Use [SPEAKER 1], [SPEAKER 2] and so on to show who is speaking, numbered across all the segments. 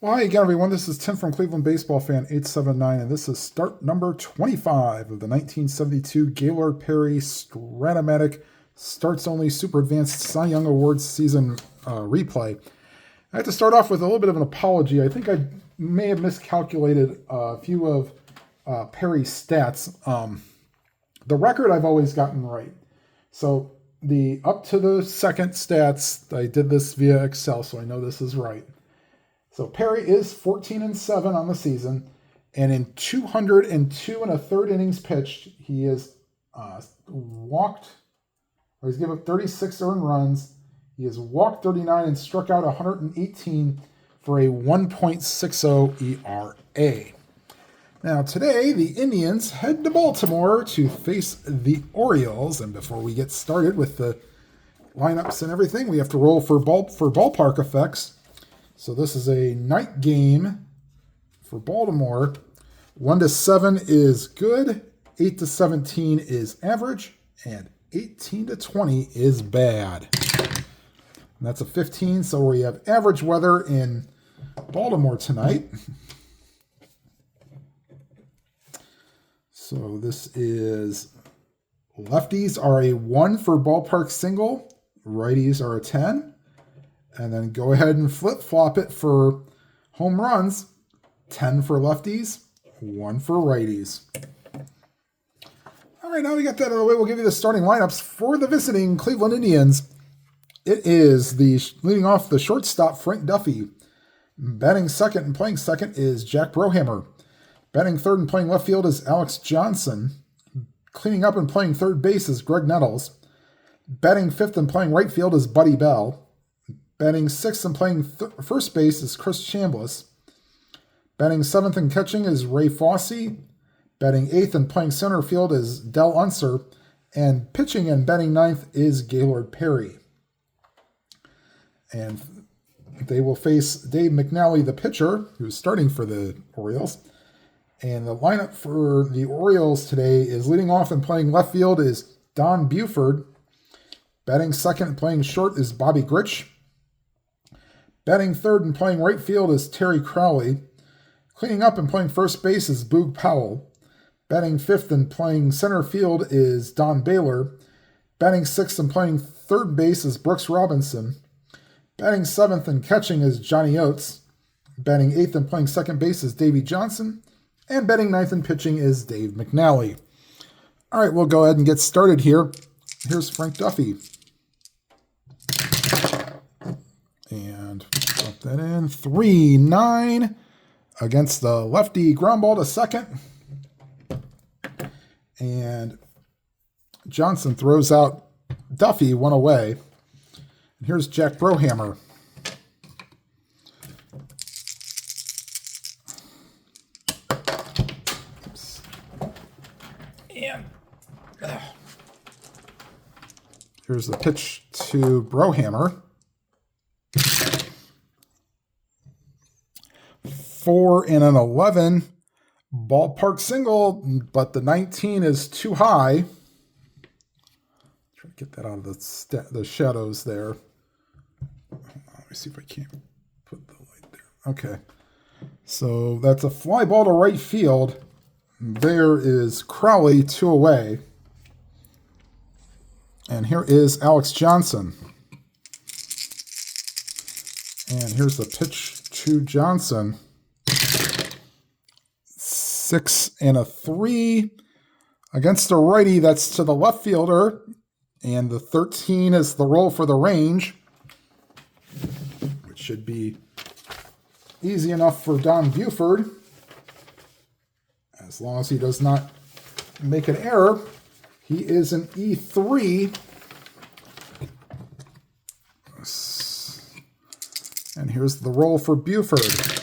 [SPEAKER 1] Well, hi again, everyone. This is Tim from Cleveland Baseball Fan 879, and this is start number 25 of the 1972 Gaylord Perry Stratomatic Starts Only Super Advanced Cy Young Awards season replay. I have to start off with a little bit of an apology. I think I may have miscalculated a few of Perry's stats. The record I've always gotten right. So the up to the second stats, I did this via Excel, so I know this is right. So Perry is 14-7 on the season, and in 202 1/3 innings pitched, he has he's given up 36 earned runs. He has walked 39 and struck out 118 for a 1.60 ERA. Now today, the Indians head to Baltimore to face the Orioles, and before we get started with the lineups and everything, we have to roll for ballpark effects. So this is a night game for Baltimore. 1-7 is good, 8-17 is average, and 18-20 is bad. And that's a 15, so we have average weather in Baltimore tonight. So this is lefties are a 1 for ballpark single, righties are a 10. And then go ahead and flip-flop it for home runs. 10 for lefties, 1 for righties. All right, now we got that out of the way. We'll give you the starting lineups for the visiting Cleveland Indians. It is leading off the shortstop, Frank Duffy. Batting second and playing second is Jack Brohammer. Batting third and playing left field is Alex Johnson. Cleaning up and playing third base is Greg Nettles. Batting fifth and playing right field is Buddy Bell. Batting sixth and playing first base is Chris Chambliss. Batting seventh and catching is Ray Fosse. Batting eighth and playing center field is Del Unser. And pitching and batting ninth is Gaylord Perry. And they will face Dave McNally, the pitcher, who's starting for the Orioles. And the lineup for the Orioles today is leading off and playing left field is Don Buford. Batting second and playing short is Bobby Grich. Batting third and playing right field is Terry Crowley. Cleaning up and playing first base is Boog Powell. Batting fifth and playing center field is Don Baylor. Batting sixth and playing third base is Brooks Robinson. Batting seventh and catching is Johnny Oates. Batting eighth and playing second base is Davey Johnson. And batting ninth and pitching is Dave McNally. All right, we'll go ahead and get started here. Here's Frank Duffy. And put that in. 3-9 against the lefty ground ball to second. And Johnson throws out Duffy, one away. And here's Jack Brohammer. Oops. And here's the pitch to Brohammer. 4 and an 11 ballpark single, but the 19 is too high. Try to get that out of the shadows there. Let me see if I can't put the light there. Okay. So that's a fly ball to right field. There is Crowley, 2 away. And here is Alex Johnson. And here's the pitch to Johnson. 6 and a 3 against a righty. That's to the left fielder. And the 13 is the roll for the range, which should be easy enough for Don Buford, as long as he does not make an error. He is an E3. And here's the roll for Buford.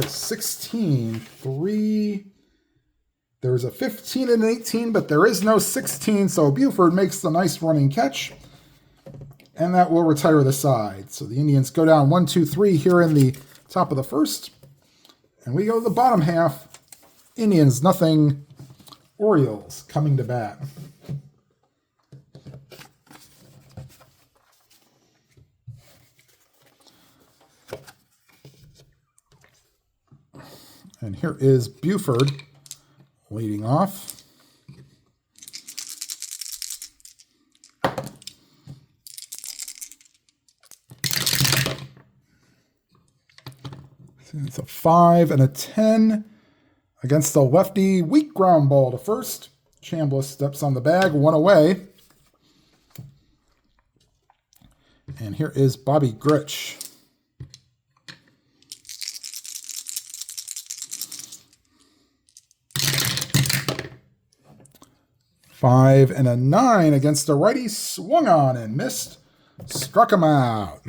[SPEAKER 1] 16, 3. There's a 15 and an 18, but there is no 16, so Buford makes the nice running catch. And that will retire the side. So the Indians go down 1-2-3 here in the top of the first. And we go to the bottom half. Indians, nothing. Orioles coming to bat. And here is Buford leading off. It's a 5 and a 10 against the lefty. Weak ground ball to first. Chambliss steps on the bag, 1 away. And here is Bobby Grich. Five and a 9 against a righty. Swung on and missed. Struck him out.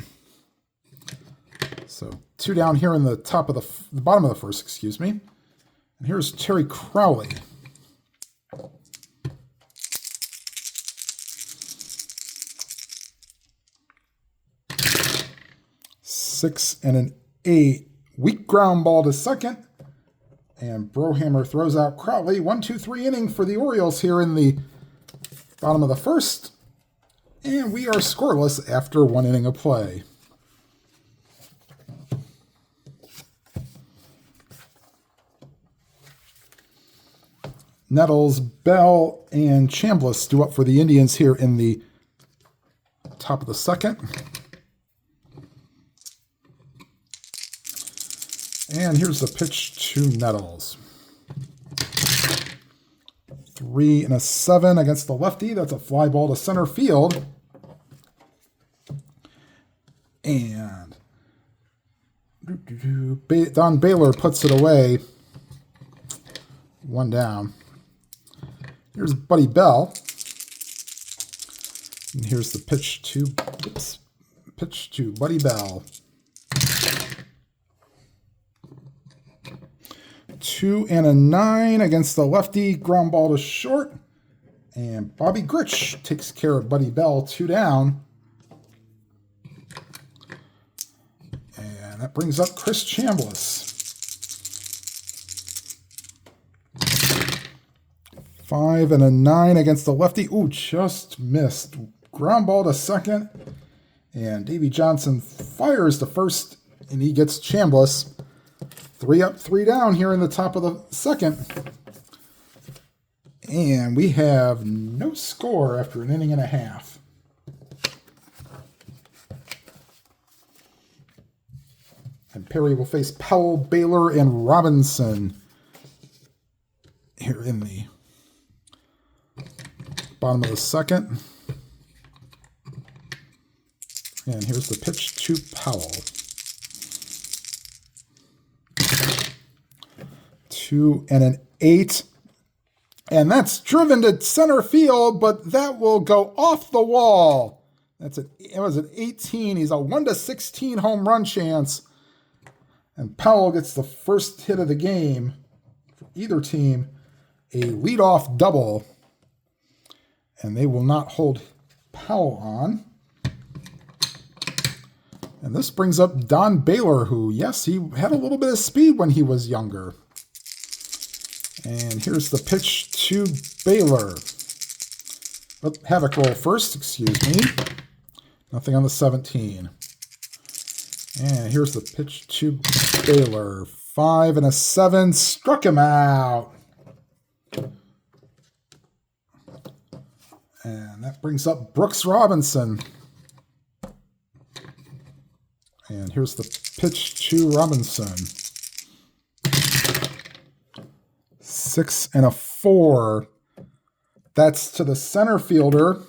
[SPEAKER 1] So 2 down here in the top of the bottom of the first, excuse me. And here's Terry Crowley. 6 and an 8. Weak ground ball to second. And Brohammer throws out Crowley. 1-2-3 inning for the Orioles here in the bottom of the first. And we are scoreless after 1 inning of play. Nettles, Bell, and Chambliss do up for the Indians here in the top of the second. And here's the pitch to Nettles. 3 and a 7 against the lefty. That's a fly ball to center field. And Don Baylor puts it away. 1 down. Here's Buddy Bell. And here's the pitch to Buddy Bell. 2 and a 9 against the lefty. Ground ball to short. And Bobby Grich takes care of Buddy Bell. 2 down. And that brings up Chris Chambliss. 5 and a 9 against the lefty. Ooh, just missed. Ground ball to second. And Davey Johnson fires to first, and he gets Chambliss. 3 up, 3 down here in the top of the second. And we have no score after an inning and a half. And Perry will face Powell, Baylor, and Robinson here in the bottom of the second. And here's the pitch to Powell. 2 and an 8. And that's driven to center field, but that will go off the wall. It was an 18. He's a 1-16 home run chance. And Powell gets the first hit of the game for either team, a leadoff double. And they will not hold Powell on. And this brings up Don Baylor, who, yes, he had a little bit of speed when he was younger. And here's the pitch to Baylor. Oh, Havoc roll first, excuse me. Nothing on the 17. And here's the pitch to Baylor. 5 and a 7. Struck him out. And that brings up Brooks Robinson. And here's the pitch to Robinson. 6 and a 4. That's to the center fielder.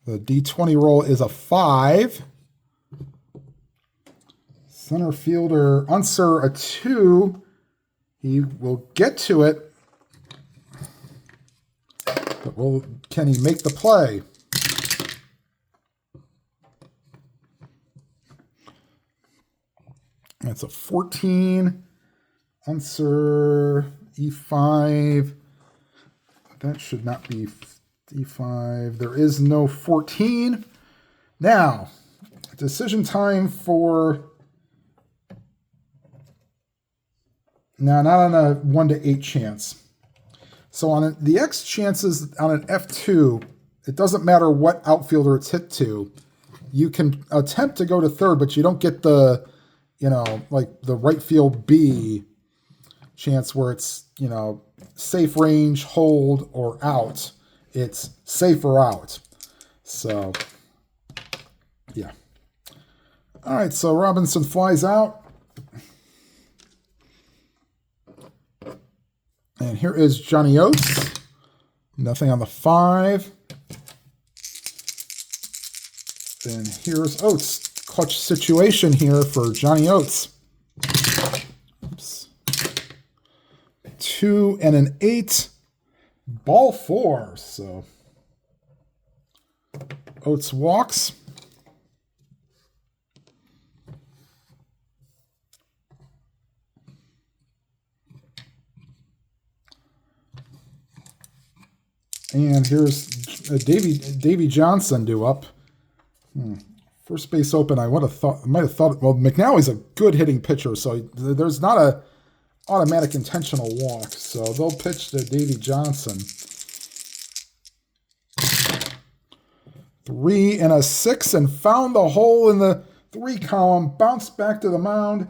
[SPEAKER 1] The D20 roll is a 5. Center fielder Unser a 2. He will get to it. But can he make the play? That's a 14. Unser E5. That should not be D5. There is no 14. Now, decision time for... Now, not on a 1-8 chance. So on the X chances on an F2, it doesn't matter what outfielder it's hit to. You can attempt to go to third, but you don't get the like the right field B chance where it's, safe range, hold, or out. It's safe or out. So, yeah. All right, so Robinson flies out. And here is Johnny Oates. Nothing on the 5. And here's Oates. Clutch situation here for Johnny Oates. Oops. 2 and an 8. Ball 4. So Oates walks. And here's Davy Johnson due up. First base open. I might have thought. Well, McNally's a good hitting pitcher, so there's not a automatic intentional walk. So they'll pitch to Davy Johnson. 3 and a 6, and found the hole in the 3 column. Bounced back to the mound.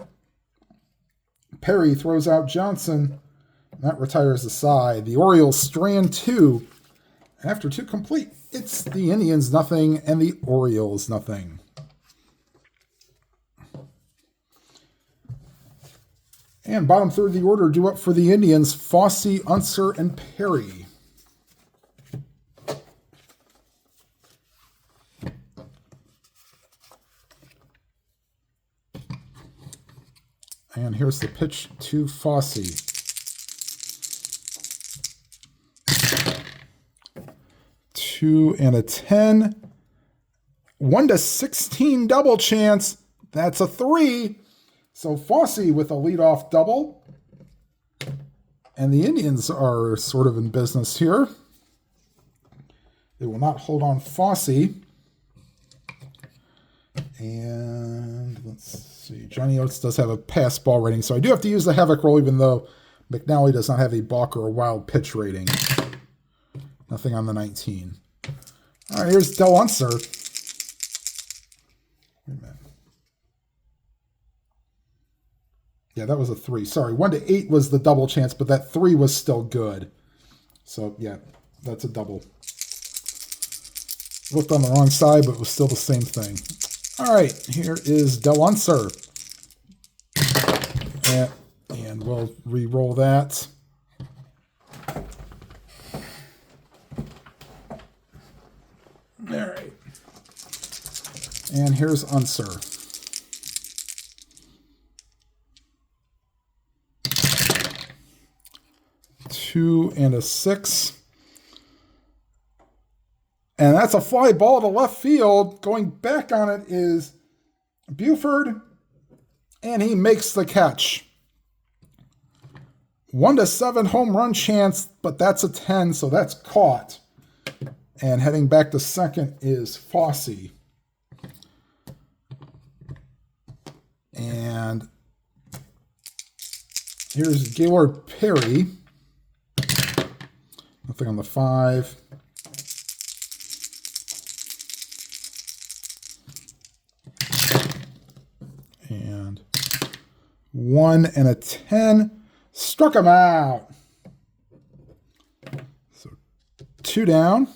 [SPEAKER 1] Perry throws out Johnson. That retires the side. The Orioles strand 2. After 2 complete, it's the Indians nothing and the Orioles nothing. And bottom third of the order due up for the Indians, Fosse, Unser, and Perry. And here's the pitch to Fosse. 2 and a 10. 1 to 16 double chance. That's a 3. So Fosse with a leadoff double. And the Indians are sort of in business here. They will not hold on Fosse. And let's see. Johnny Oates does have a pass ball rating, so I do have to use the Havoc roll, even though McNally does not have a balk or a wild pitch rating. Nothing on the 19. All right, here's Del Unser. Wait a minute. Yeah, that was a 3. Sorry, 1 to 8 was the double chance, but that 3 was still good. So, yeah, that's a double. Looked on the wrong side, but it was still the same thing. All right, here is Del Unser. And we'll re-roll that. All right. And here's Unser. Two and a 6. And that's a fly ball to left field. Going back on it is Buford, and he makes the catch. 1 to 7 home run chance, but that's a 10, so that's caught. And heading back to second is Fosse. And here's Gaylord Perry. Nothing on the 5. And 1 and a 10. Struck him out. So 2 down.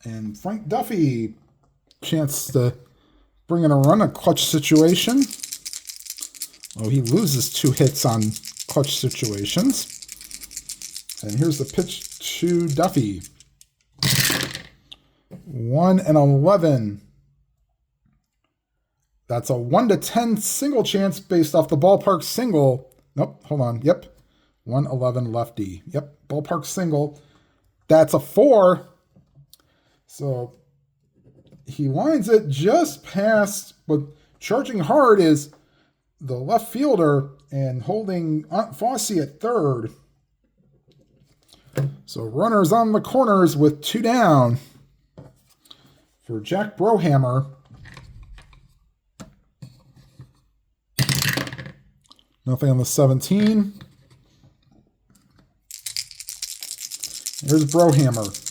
[SPEAKER 1] And Frank Duffy, chance to bring in a run, a clutch situation. Oh, he loses 2 hits on clutch situations. And here's the pitch to Duffy. 1 and 11. That's a 1 to 10 single chance based off the ballpark single. Nope, hold on. Yep. 111 lefty. Yep, ballpark single. That's a 4. So he lines it just past, but charging hard is the left fielder and holding Fosse at third. So runners on the corners with 2 down for Jack Brohammer. Nothing on the 17. Here's Brohammer.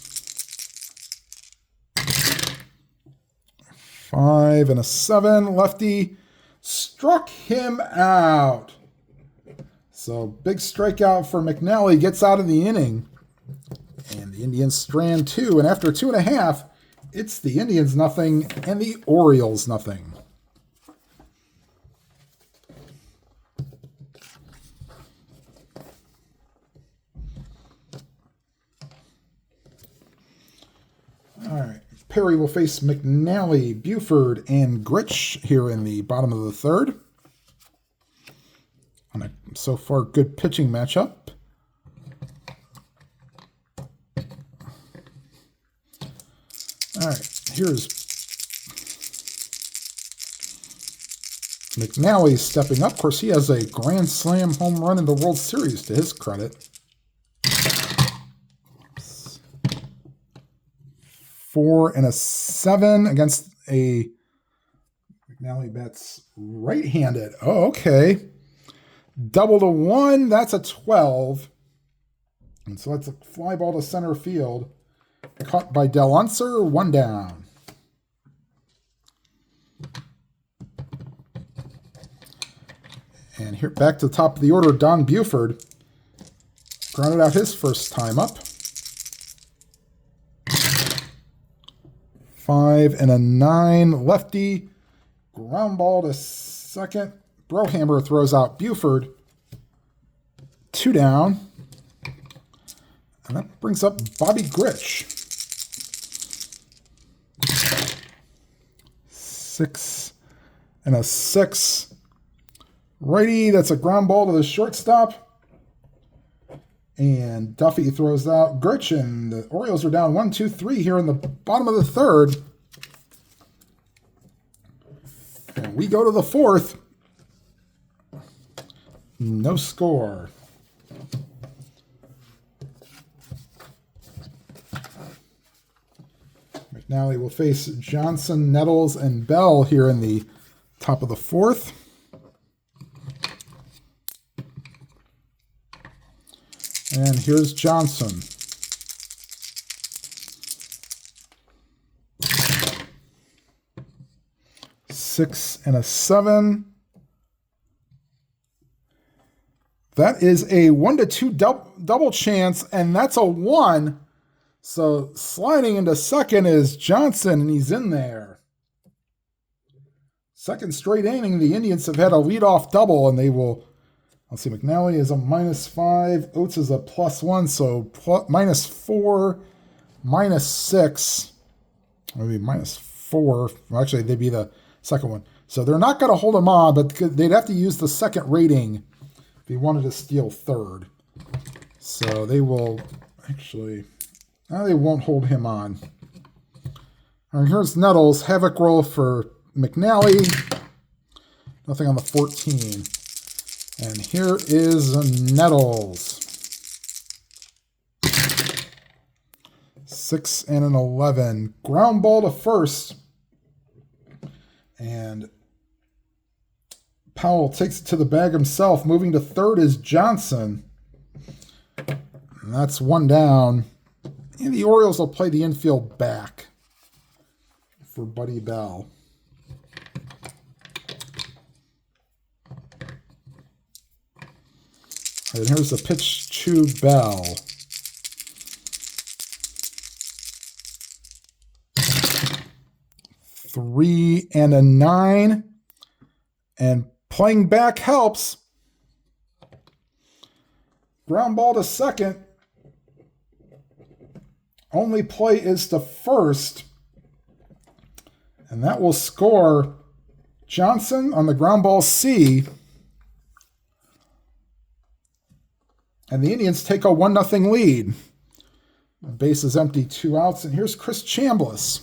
[SPEAKER 1] 5 and a 7. Lefty struck him out. So big strikeout for McNally, gets out of the inning. And the Indians strand 2. And after 2.5, it's the Indians nothing and the Orioles nothing. All right. Perry will face McNally, Buford, and Grich here in the bottom of the third. On a so far good pitching matchup. All right, here's McNally stepping up. Of course, he has a grand slam home run in the World Series to his credit. 4 and a 7 against a McNally bats right-handed. Oh, okay. Double to 1, that's a 12. And so that's a fly ball to center field. Caught by Del Unser, 1 down. And here, back to the top of the order, Don Buford grounded out his first time up. 5 and a 9, lefty, ground ball to second. Brohammer throws out Buford, 2 down. And that brings up Bobby Grich. 6 and a 6. Righty, that's a ground ball to the shortstop. And Duffy throws out Grich, and the Orioles are down 1-2-3 here in the bottom of the third. And we go to the fourth. No score. McNally will face Johnson, Nettles, and Bell here in the top of the fourth. And here's Johnson. Six and a 7. That is a 1-2 double chance, and that's a 1. So sliding into second is Johnson, and he's in there. Second straight inning, the Indians have had a leadoff double, and they will. Let's see, McNally is a -5. Oates is a +1, so -4, -6. Maybe -4. Well, actually, they'd be the second one. So they're not going to hold him on, but they'd have to use the second rating if he wanted to steal third. So they will actually. They won't hold him on. All right, here's Nettles. Havoc roll for McNally. Nothing on the 14. And here is Nettles. 6 and an 11. Ground ball to first. And Powell takes it to the bag himself. Moving to third is Johnson. And that's 1 down. And the Orioles will play the infield back for Buddy Bell. And here's the pitch to Bell. Three and a 9. And playing back helps. Ground ball to second. Only play is to first. And that will score Johnson on the ground ball C. And the Indians take a 1-0 lead. The base is empty, 2 outs. And here's Chris Chambliss.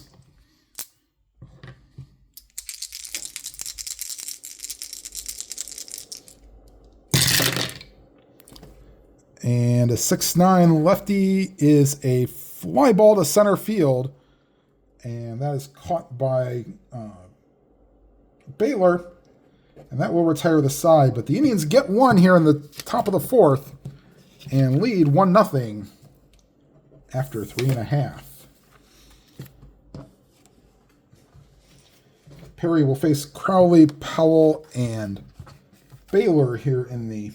[SPEAKER 1] And a 6'9" lefty is a fly ball to center field. And that is caught by Baylor. And that will retire the side. But the Indians get 1 here in the top of the fourth. And lead 1-0 after 3.5. Perry will face Crowley, Powell, and Baylor here in the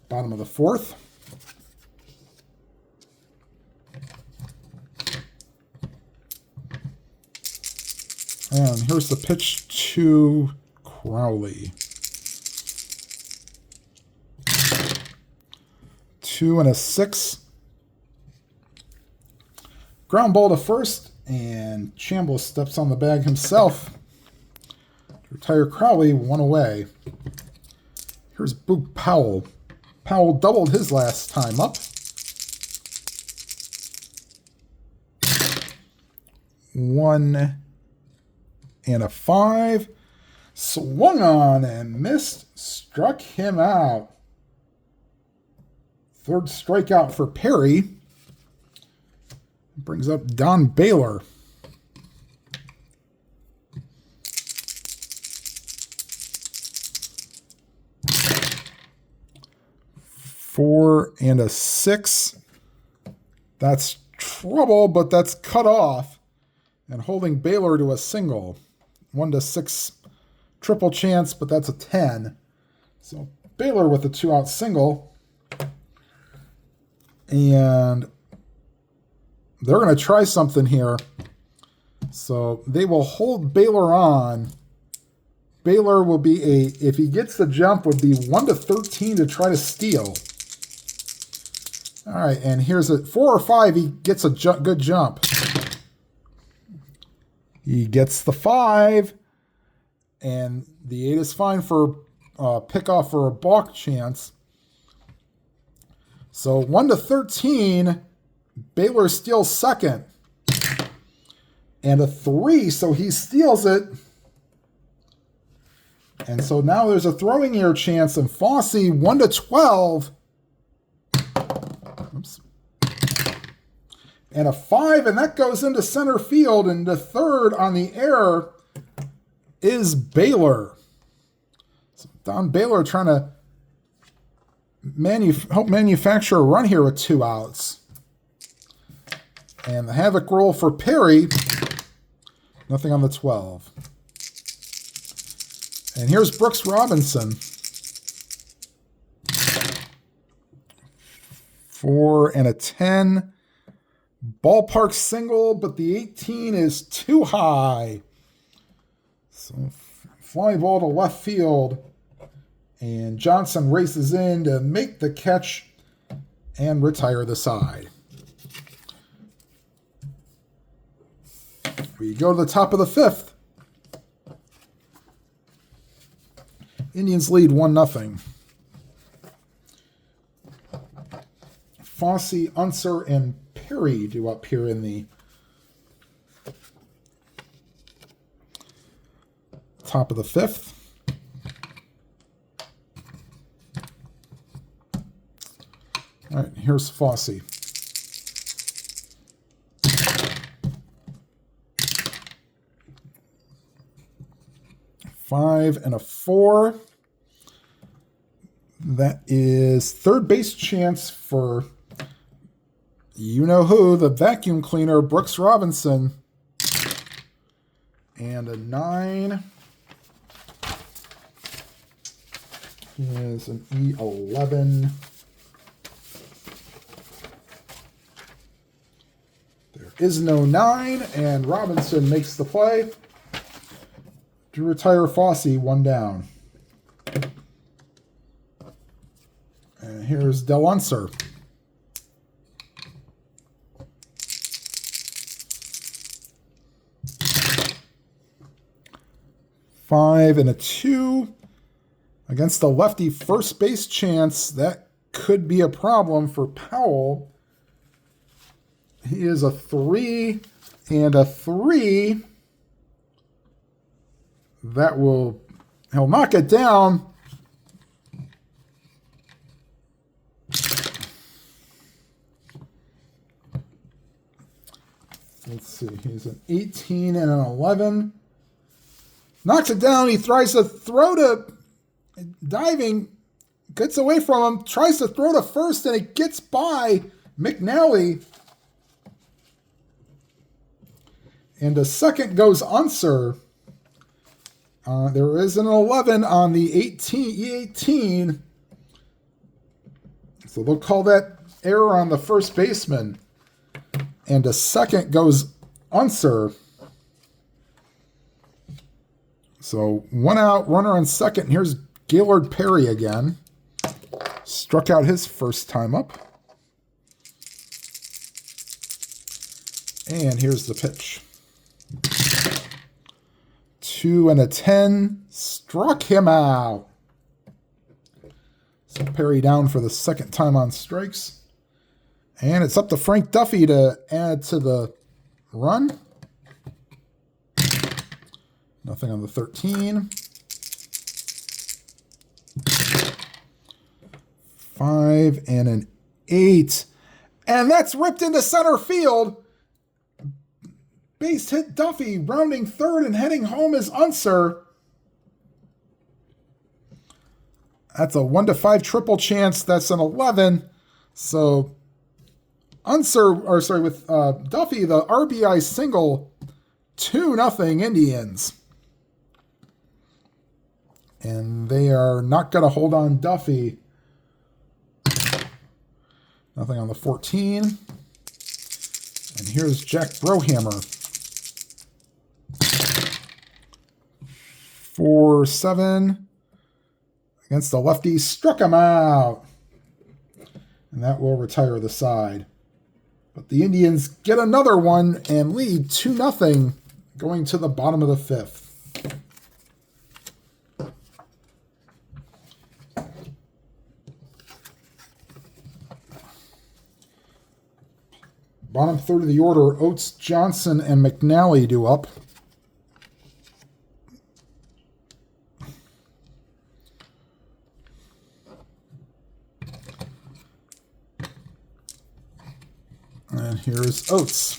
[SPEAKER 1] bottom of the fourth. And here's the pitch to Crowley. 2 and a 6. Ground ball to first, and Chambliss steps on the bag himself to retire Crowley 1 away. Here's Boog Powell. Powell doubled his last time up. 1 and a 5. Swung on and missed. Struck him out. Third strikeout for Perry. Brings up Don Baylor. Four and a 6. That's trouble, but that's cut off. And holding Baylor to a single. 1 to 6 triple chance, but that's a 10. So Baylor with a 2-out single. And they're going to try something here. So they will hold Baylor on. Baylor will be if he gets the jump, would be 1 to 13 to try to steal. All right, and here's a 4 or 5. He gets a good jump. He gets the 5, and the 8 is fine for pickoff for a balk chance. So 1 to 13, Baylor steals second. And a 3, so he steals it. And so now there's a throwing error chance, and Fosse 1 to 12. Oops. And a 5, and that goes into center field, and the third on the error is Baylor. So Don Baylor trying to help manufacture a run here with 2 outs. And the havoc roll for Perry. Nothing on the 12. And here's Brooks Robinson. 4 and a 10. Ballpark single, but the 18 is too high. So fly ball to left field. And Johnson races in to make the catch and retire the side. We go to the top of the 5th. Indians lead 1-0. Fosse, Unser, and Perry do up here in the top of the 5th. All right, here's Fosse. Five and a 4. That is third base chance for you-know-who, the vacuum cleaner, Brooks Robinson. And a 9 is an E11. There is no 9, and Robinson makes the play to retire Fosse 1 down. And here's Del Unser. Five and a 2 against the lefty first base chance. That could be a problem for Powell. He is a 3 and a 3. He'll knock it down. Let's see, he's an 18 and an 11. Knocks it down, he tries to throw to diving, gets away from him, tries to throw to first, and it gets by McNally. And a second goes Unser. There is an 11 on the E18. So they'll call that error on the first baseman. And a second goes Unser. So 1 out, runner on second. Here's Gaylord Perry again. Struck out his first time up. And here's the pitch. 2 and a 10. Struck him out. So Perry down for the second time on strikes. And it's up to Frank Duffy to add to the run. Nothing on the 13. 5 and an 8. And that's ripped into center field. Base hit Duffy, rounding third and heading home is Unser. That's a 1-5 triple chance. That's an 11. So with Duffy, the RBI single, 2-0 Indians. And they are not going to hold on Duffy. Nothing on the 14. And here's Jack Brohammer. 4-7 against the lefty. Struck him out. And that will retire the side. But the Indians get another one and lead 2-0 going to the bottom of the fifth. Bottom third of the order, Oates, Johnson, and McNally do up. And here's Oates.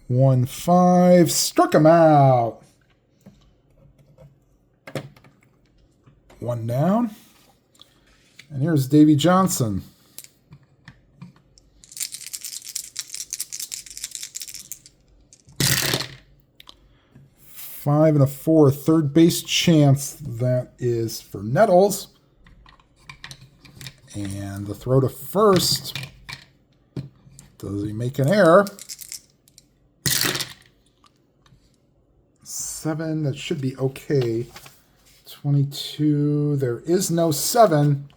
[SPEAKER 1] One 5, struck him out. One down. And here's Davy Johnson. 5 and a 4, third base chance. That is for Nettles. And the throw to first. Does he make an error? 7, that should be okay. 22, there is no 7.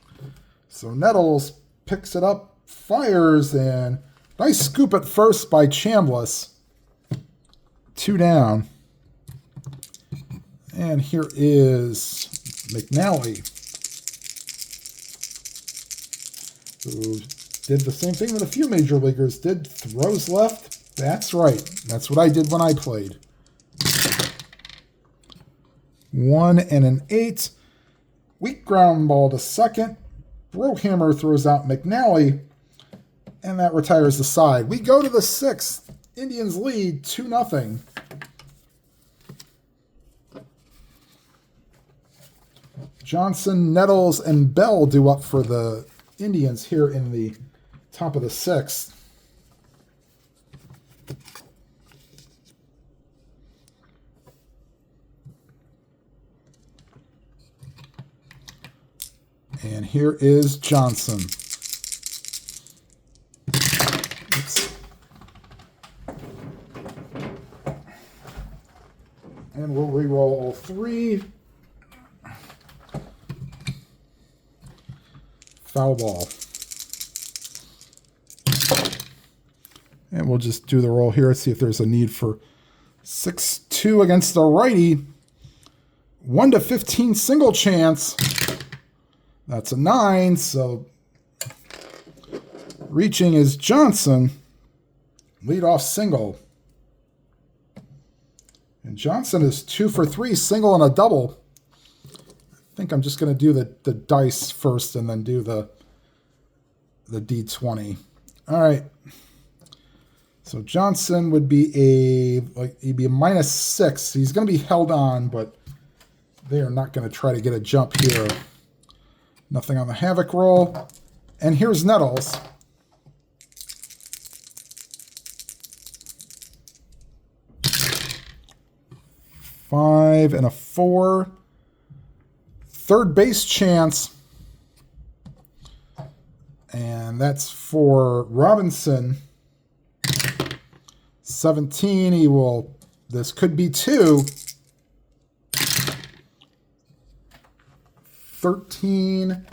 [SPEAKER 1] So Nettles picks it up, fires, and nice scoop at first by Chambliss. 2 down. And here is McNally, who did the same thing that a few major leaguers did. Throws left. That's right. That's what I did when I played. 1 and an 8. Weak ground ball to second. Brohammer throws out McNally, and that retires the side. We go to the 6th. Indians lead 2-0. Johnson, Nettles, and Bell do up for the Indians here in the top of the 6th. And here is Johnson. Oops. And we'll re-roll all 3. Foul ball. And we'll just do the roll here. See if there's a need for 6-2 against the righty. 1-15 single chance. That's a 9, so reaching is Johnson. Leadoff single. And Johnson is 2 for 3, single and a double. I think I'm just going to do the dice first and then do the D20. All right. So Johnson would be he'd be a -6. He's going to be held on, but they are not going to try to get a jump here. Nothing on the Havoc roll. And here's Nettles. Five and a 4. Third base chance. And that's for Robinson. 17. He will. This could be 2. 13.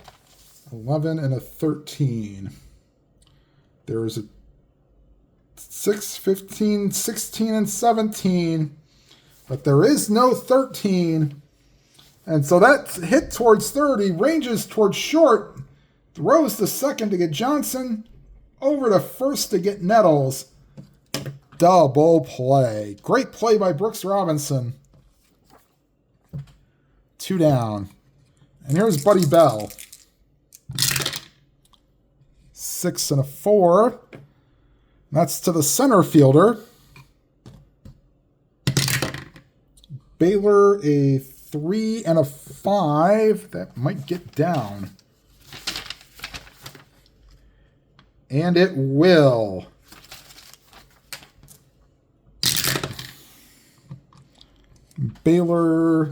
[SPEAKER 1] 11 and a 13. There's a 6, 15, 16, and 17. But there is no 13. And so that hit towards third. He ranges towards short. Throws to second to get Johnson. Over to first to get Nettles. Double play. Great play by Brooks Robinson. 2 down. And here's Buddy Bell. 6 and a 4. That's to the center fielder. Baylor a 3 and a 5. That might get down. And it will. Baylor,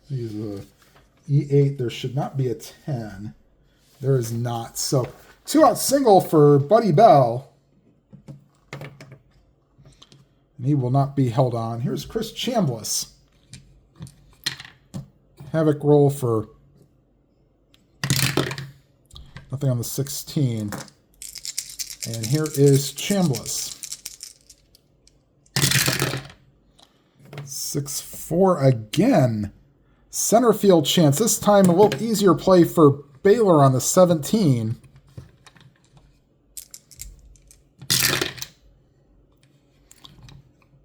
[SPEAKER 1] he's a E8. There should not be a 10. There is not. So 2-out single for Buddy Bell. And he will not be held on. Here's Chris Chambliss. Havoc roll for nothing on the 16. And here is Chambliss. 6-4 again. Center field chance. This time a little easier play for Baylor on the 17.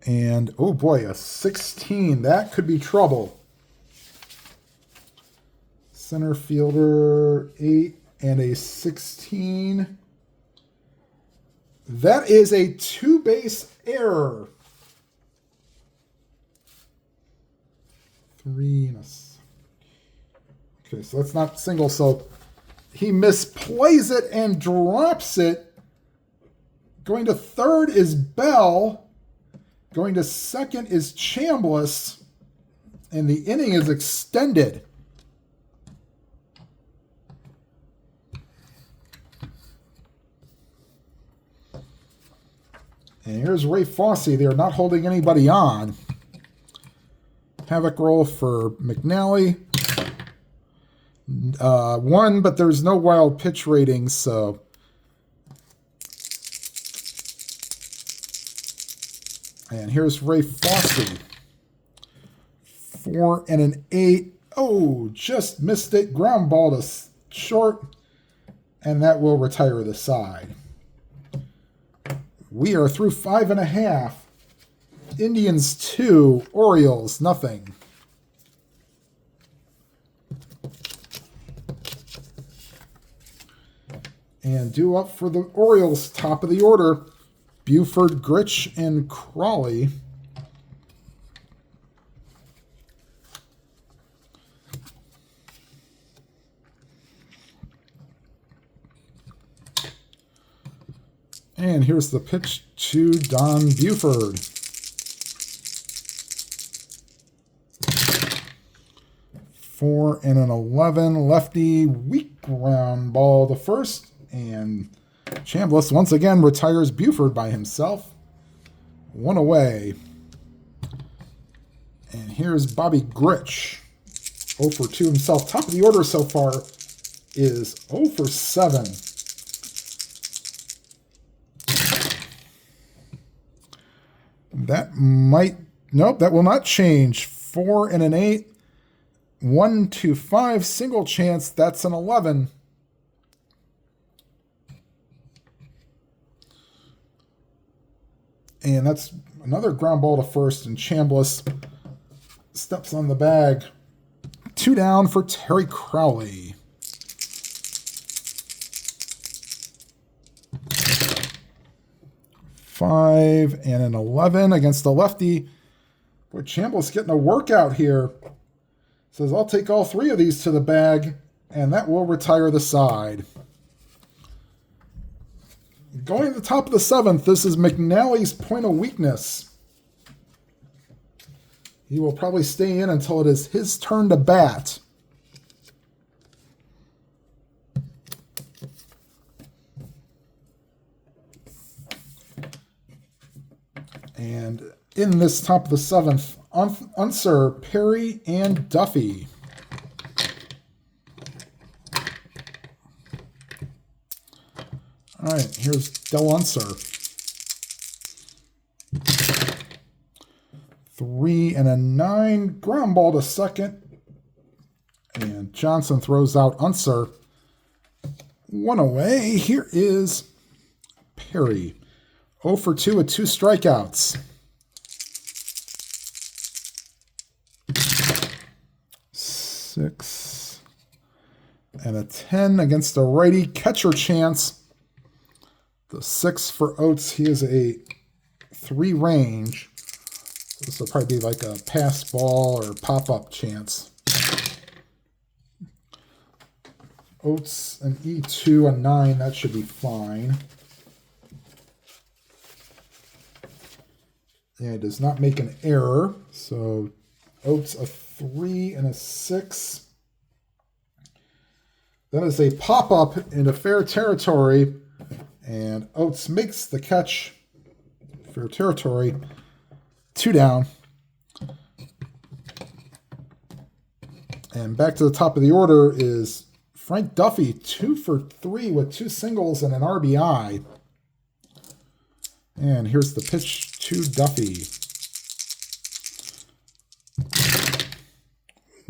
[SPEAKER 1] And, oh boy, a 16. That could be trouble. Center fielder, 8 and a 16. That is a 2-base error. 3 and a... Okay, so that's not single. So he misplays it and drops it. Going to third is Bell. Going to second is Chambliss. And the inning is extended. And here's Ray Fosse. They're not holding anybody on. Havoc roll for McNally. 1, but there's no wild pitch rating, so... And here's Ray Fosse. 4 and an 8. Oh, just missed it. Ground ball to short. And that will retire the side. We are through 5.5. Indians 2, Orioles nothing. And due up for the Orioles, top of the order, Buford, Gritch, and Crawley. And here's the pitch to Don Buford. 4 and an 11. Lefty, weak ground ball to first. And Chambliss once again retires Buford by himself. 1 away. And here's Bobby Gritch. 0 for 2 himself. Top of the order so far is 0 for 7. That might... Nope, that will not change. 4 and an 8. 1, 2, 5. Single chance. That's an 11. And that's another ground ball to first. And Chambliss steps on the bag. 2 down for Terry Crowley. Five and an 11 against the lefty. Boy, Chambliss getting a workout here. Says, I'll take all 3 of these to the bag, and that will retire the side. Going to the top of the 7th, this is McNally's point of weakness. He will probably stay in until it is his turn to bat. And in this top of the 7th, Unser, Perry, and Duffy. All right, here's Del Unser. 3 and a 9. Ground ball to second. And Johnson throws out Unser. 1 away. Here is Perry. 0 for 2 with 2 strikeouts. 6 and a 10 against the righty. Catcher chance. The 6 for Oates. He is a 3 range. So this will probably be like a pass ball or pop-up chance. Oates an E2, a 9. That should be fine. And it does not make an error. So Oates a 3 and a 6. That is a pop-up into fair territory. And Oates makes the catch. Fair territory. 2 down. And back to the top of the order is Frank Duffy. 2 for 3 with 2 singles and an RBI. And here's the pitch to Duffy.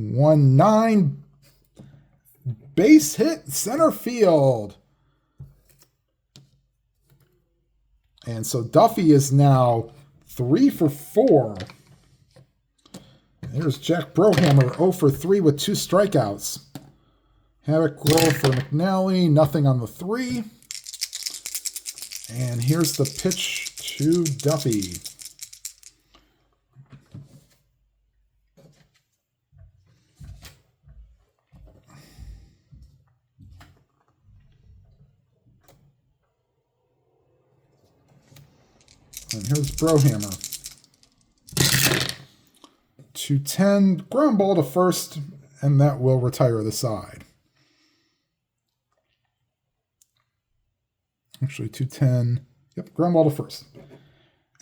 [SPEAKER 1] 1-9. Base hit center field. And so Duffy is now 3 for 4. Here's Jack Brohammer, 0 for 3 with 2 strikeouts. Havoc roll for McNally, nothing on the 3. And here's the pitch to Duffy. And here's Brohammer. 2-10, ground ball to first, and that will retire the side. Actually, 2-10. Yep, ground ball to first.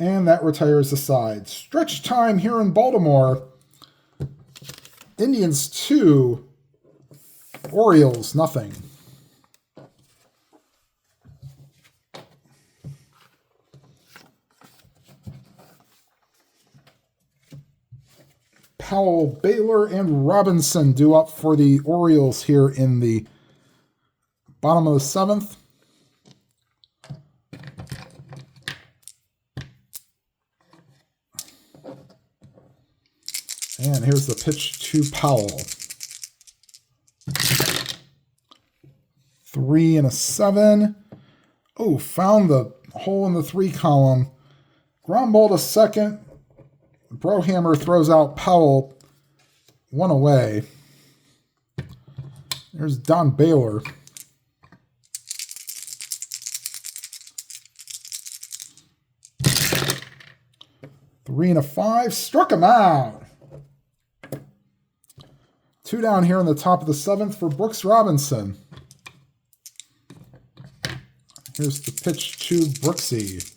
[SPEAKER 1] And that retires the side. Stretch time here in Baltimore. Indians 2, Orioles nothing. Powell, Baylor, and Robinson due up for the Orioles here in the bottom of the 7th. And here's the pitch to Powell. 3 and a 7. Oh, found the hole in the 3 column. Ground ball to second. Brohammer throws out Powell. 1 away. There's Don Baylor. Three and a 5. Struck him out. 2 down here in the top of the 7th for Brooks Robinson. Here's the pitch to Brooksy.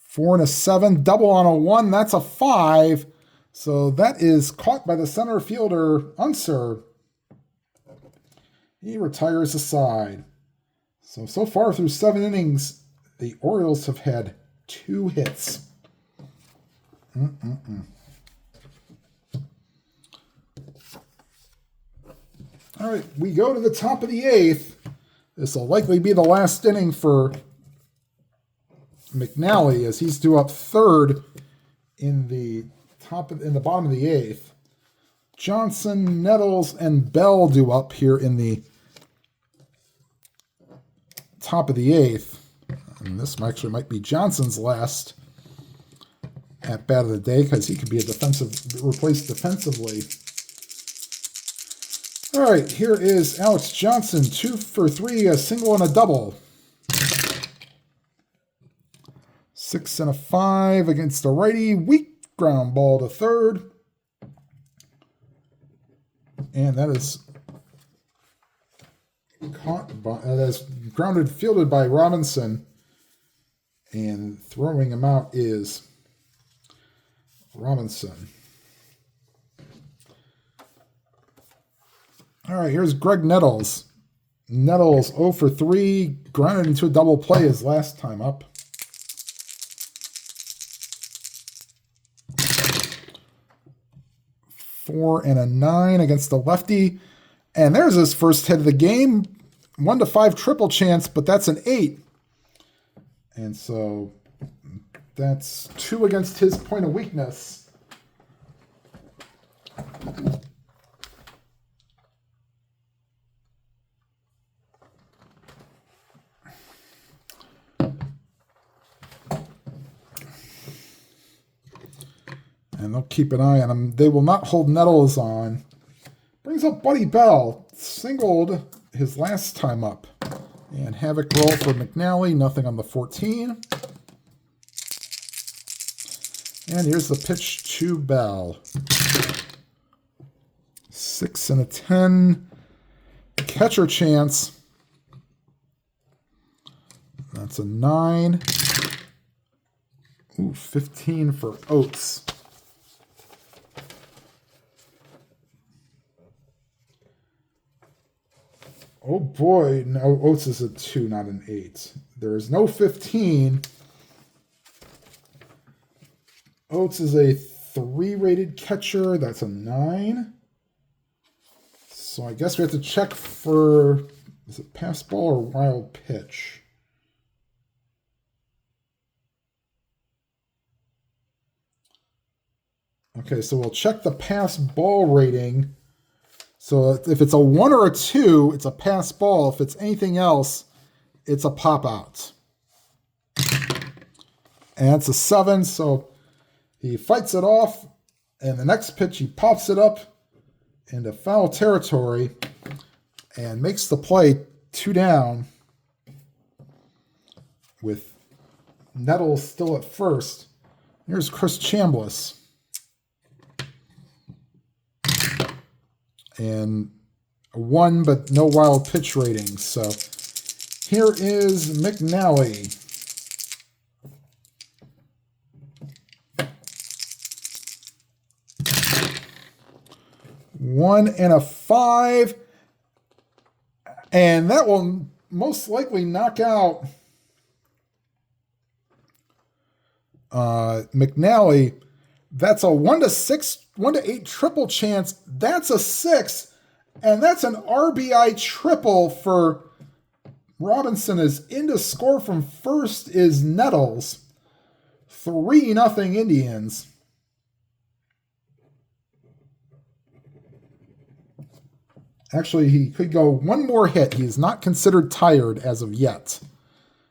[SPEAKER 1] 4 and a 7, double on a 1. That's a 5. So that is caught by the center fielder, Unser. He retires the side. So far through 7 innings, the Orioles have had 2 hits. All right, we go to the top of the 8th. This will likely be the last inning for McNally as he's due up 3rd in the bottom of the 8th. Johnson, Nettles, and Bell due up here in the top of the 8th. And this actually might be Johnson's last at bat of the day because he could be replaced defensively. All right, here is Alex Johnson, 2 for 3, a single and a double. 6 and a 5 against the righty. Weak ground ball to third. And that is caught by, that is grounded, fielded by Robinson. And throwing him out is Robinson. All right, here's Greg Nettles. Nettles 0 for 3, grounded into a double play his last time up. Four and a 9 against the lefty. And there's his first hit of the game. 1 to 5 triple chance, but that's an 8. And so that's 2 against his point of weakness. And they'll keep an eye on him. They will not hold Nettles on. Brings up Buddy Bell. Singled his last time up. And havoc roll for McNally. Nothing on the 14. And here's the pitch to Bell. 6 and a 10. Catcher chance. That's a 9. Ooh, 15 for Oates. Oh boy, no, Oates is a 2, not an 8. There is no 15. Oates is a 3 rated catcher. That's a 9. So I guess we have to check for, is it pass ball or wild pitch? Okay, so we'll check the pass ball rating. So if it's a 1 or a 2, it's a pass ball. If it's anything else, it's a pop out. And it's a 7, so he fights it off, and the next pitch he pops it up into foul territory and makes the play 2 down with Nettles still at first. Here's Chris Chambliss. And a 1, but no wild pitch ratings. So here is McNally. One and a 5. And that will most likely knock out McNally. That's a 1 to 6, 1 to 8 triple chance. That's a 6. And that's an RBI triple for Robinson. Is in to score from first is Nettles. 3-0 Indians. Actually, he could go one more hit. He is not considered tired as of yet,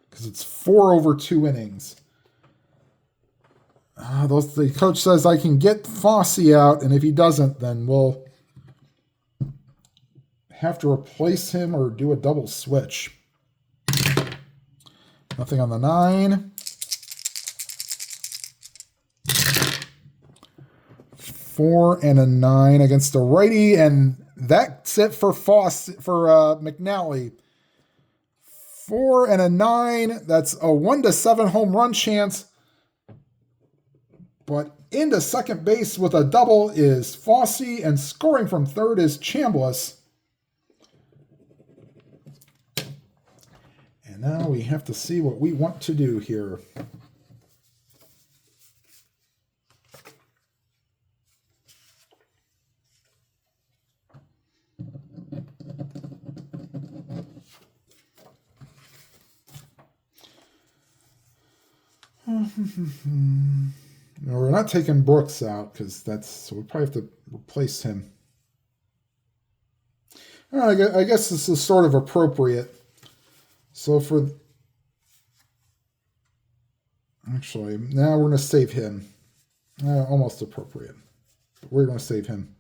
[SPEAKER 1] because it's 4 over 2 innings. The coach says I can get Fosse out, and if he doesn't, then we'll have to replace him or do a double switch. Nothing on the 9. 4 and a 9 against the righty, and that's it for McNally. 4 and a 9. That's a 1 to 7 home run chance. But into second base with a double is Fosse, and scoring from third is Chambliss. And now we have to see what we want to do here. No, we're not taking Brooks out because so we probably have to replace him. All right, I guess this is sort of appropriate. So actually, now we're going to save him. Almost appropriate. But we're going to save him.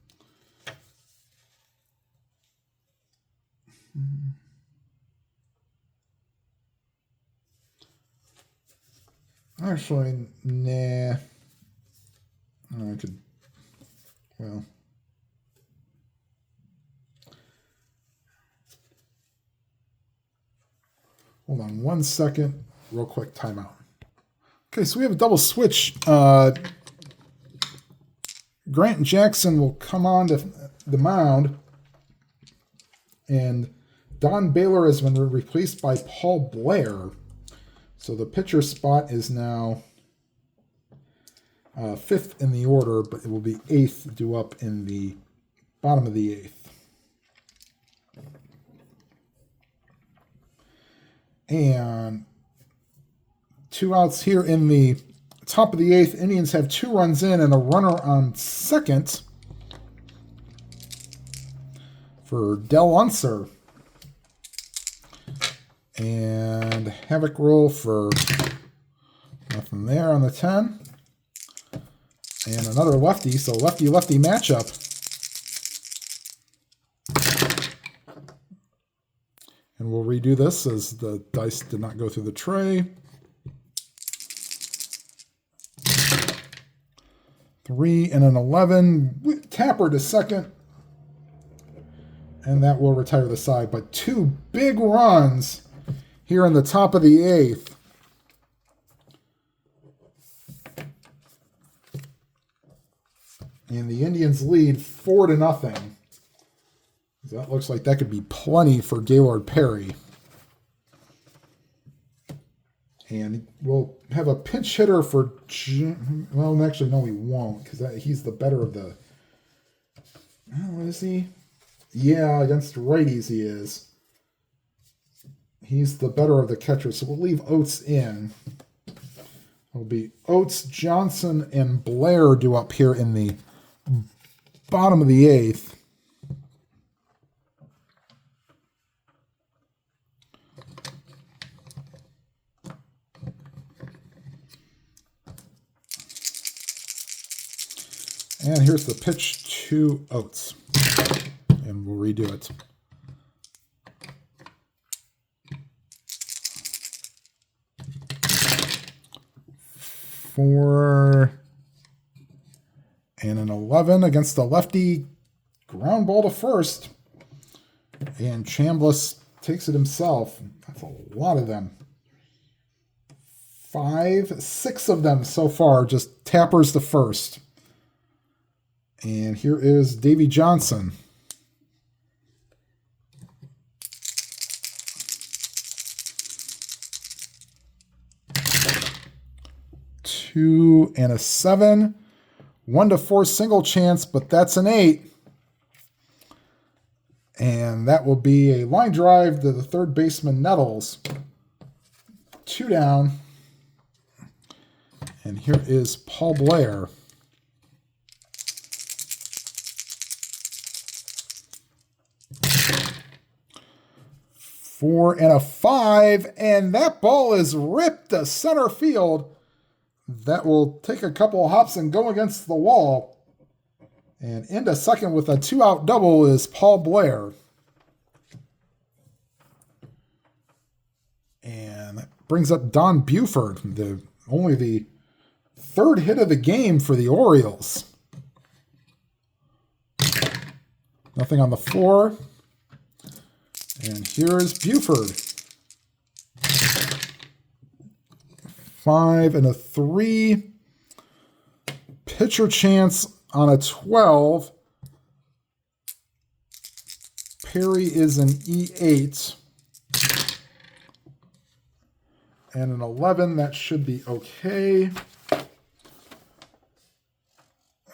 [SPEAKER 1] Actually, nah. I could, well. Hold on 1 second. Real quick timeout. Okay, so we have a double switch. Grant Jackson will come on to the mound. And Don Baylor has been replaced by Paul Blair. So the pitcher spot is now 5th in the order, but it will be 8th due up in the bottom of the 8th. And 2 outs here in the top of the 8th. Indians have 2 runs in and a runner on second for Del Unser. And havoc roll for nothing there on the 10. And another lefty, so lefty-lefty matchup. And we'll redo this as the dice did not go through the tray. 3 and an 11. Tapper to second. And that will retire the side. But 2 big runs here in the top of the 8th. And the Indians lead 4-0. That looks like that could be plenty for Gaylord Perry. And we'll have a pinch hitter for... Well, actually, no, we won't, because he's the better of the... What is he? Yeah, against righties he is. He's the better of the catchers, so we'll leave Oates in. It'll be Oates, Johnson, and Blair due up here in the bottom of the 8th. And here's the pitch to Oates. And we'll redo it. Four and an 11 against the lefty. Ground ball to first. And Chambliss takes it himself. That's a lot of them. 5, 6 of them so far. Just tappers to first. And here is Davy Johnson. Two and a 7. 1-4 single chance, but that's an 8. And that will be a line drive to the third baseman Nettles. 2 down. And here is Paul Blair. 4 and a 5, and that ball is ripped to center field. That will take a couple of hops and go against the wall. And into second with a 2-out double is Paul Blair. And that brings up Don Buford, only the 3rd hit of the game for the Orioles. Nothing on the 4. And here's Buford. 5 and a 3. Pitcher chance on a 12. Perry is an E8. And an 11. That should be okay.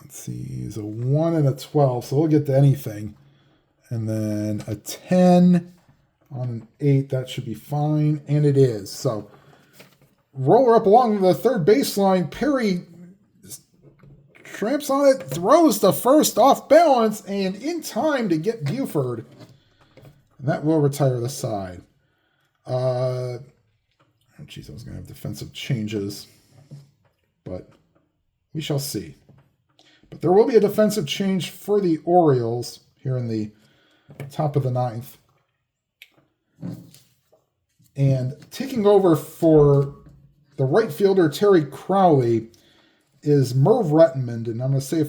[SPEAKER 1] Let's see. He's a 1 and a 12. So we'll get to anything. And then a 10 on an 8, that should be fine, and it is. So, roller up along the third baseline, Perry tramps on it, throws the first off balance, and in time to get Buford. And that will retire the side. Oh, geez, I was going to have defensive changes, but we shall see. But there will be a defensive change for the Orioles here in the top of the 9th. And taking over for the right fielder, Terry Crowley, is Merv Rettenmund, and I'm going to say a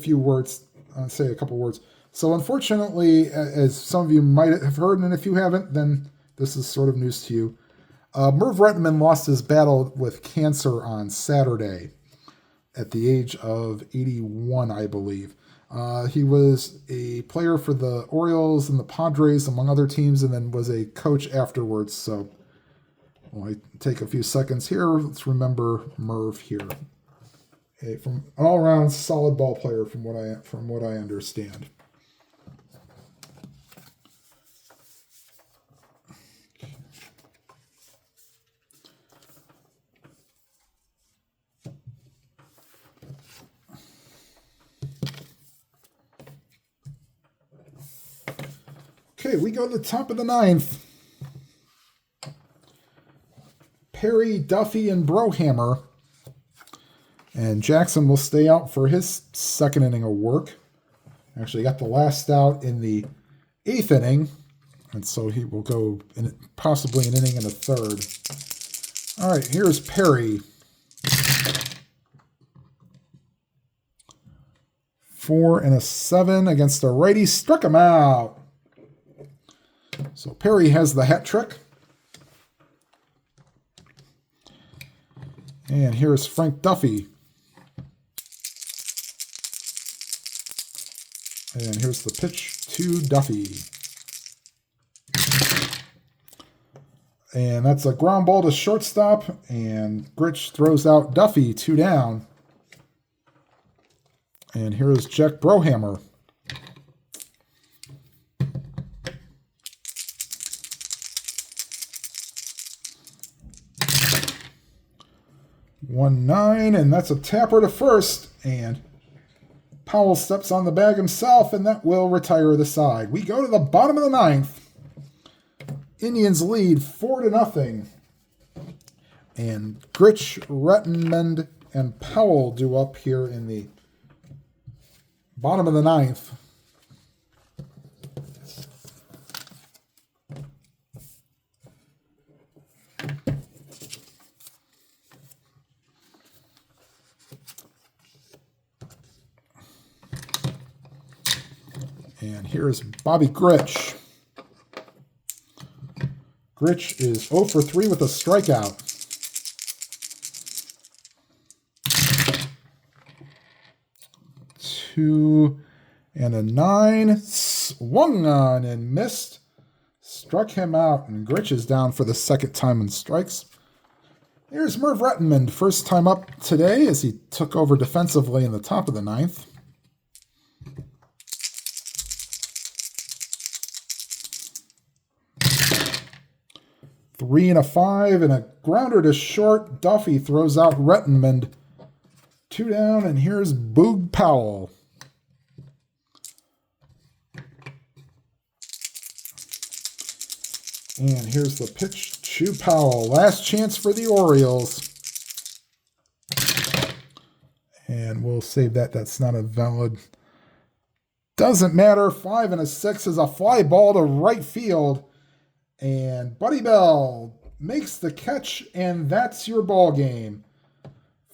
[SPEAKER 1] couple words. So unfortunately, as some of you might have heard, and if you haven't, then this is sort of news to you. Merv Rettenmund lost his battle with cancer on Saturday at the age of 81, I believe. He was a player for the Orioles and the Padres, among other teams, and then was a coach afterwards. So I take a few seconds here. Let's remember Merv here. From an all-around solid ball player, from what I understand. Okay, we go to the top of the ninth. Perry, Duffy, and Brohammer. And Jackson will stay out for his second inning of work. Actually, got the last out in the 8th inning. And so he will go in possibly an inning and a third. All right, here's Perry. 4 and a 7 against a righty. Struck him out. So Perry has the hat trick. And here's Frank Duffy. And here's the pitch to Duffy. And that's a ground ball to shortstop. And Gritch throws out Duffy, 2 down. And here's Jack Brohammer. One nine, and that's a tapper to first. And Powell steps on the bag himself, and that will retire the side. We go to the bottom of the ninth. Indians lead 4-0. And Gritch, Rettenmund, and Powell do up here in the bottom of the ninth. And here's Bobby Gritch. Gritch is 0 for 3 with a strikeout. Two and a 9. Swung on and missed. Struck him out, and Gritch is down for the second time in strikes. Here's Merv Rettenmund, first time up today as he took over defensively in the top of the ninth. Three and a 5 and a grounder to short. Duffy throws out Rettenmund. 2 down, and here's Boog Powell. And here's the pitch to Powell. Last chance for the Orioles. And we'll save that. That's not a valid. Doesn't matter. 5 and a 6 is a fly ball to right field. And Buddy Bell makes the catch, and that's your ball game.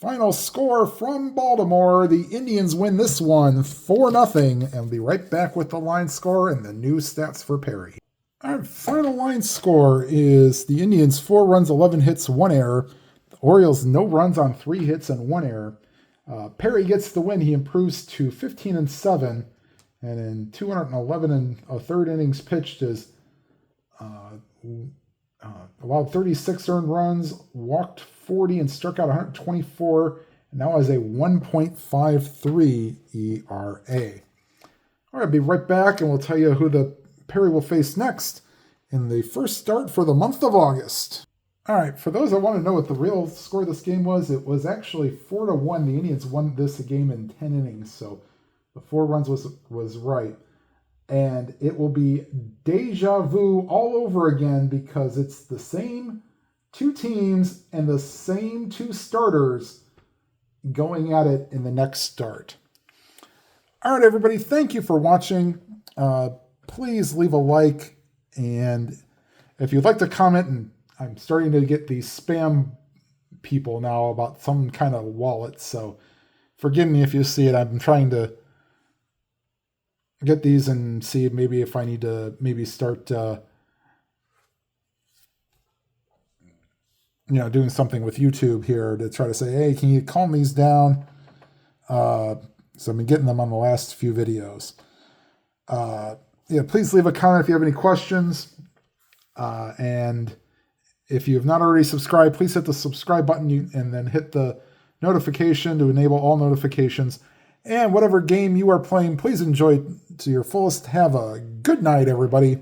[SPEAKER 1] Final score from Baltimore. The Indians win this one 4-0, and we'll be right back with the line score and the new stats for Perry. Our final line score is the Indians 4 runs, 11 hits, 1 error. The Orioles no runs on 3 hits and 1 error. Perry gets the win. He improves to 15-7, and in 211 and a third innings pitched is allowed 36 earned runs, walked 40, and struck out 124, and now has a 1.53 ERA. All right, I'll be right back, and we'll tell you who the Perry will face next in the first start for the month of August. All right, for those that want to know what the real score of this game was, it was actually 4-1. The Indians won this game in 10 innings, so the 4 runs was right. And it will be deja vu all over again because it's the same 2 teams and the same 2 starters going at it in the next start. All right, everybody, thank you for watching. Please leave a like, and if you'd like to comment, and I'm starting to get these spam people now about some kind of wallet. So forgive me if you see it. I'm trying to get these and see maybe if I need to maybe start, doing something with YouTube here to try to say, hey, can you calm these down? So I've been getting them on the last few videos. Please leave a comment if you have any questions. And if you have not already subscribed, please hit the subscribe button and then hit the notification to enable all notifications. And whatever game you are playing, please enjoy it to your fullest. Have a good night, everybody.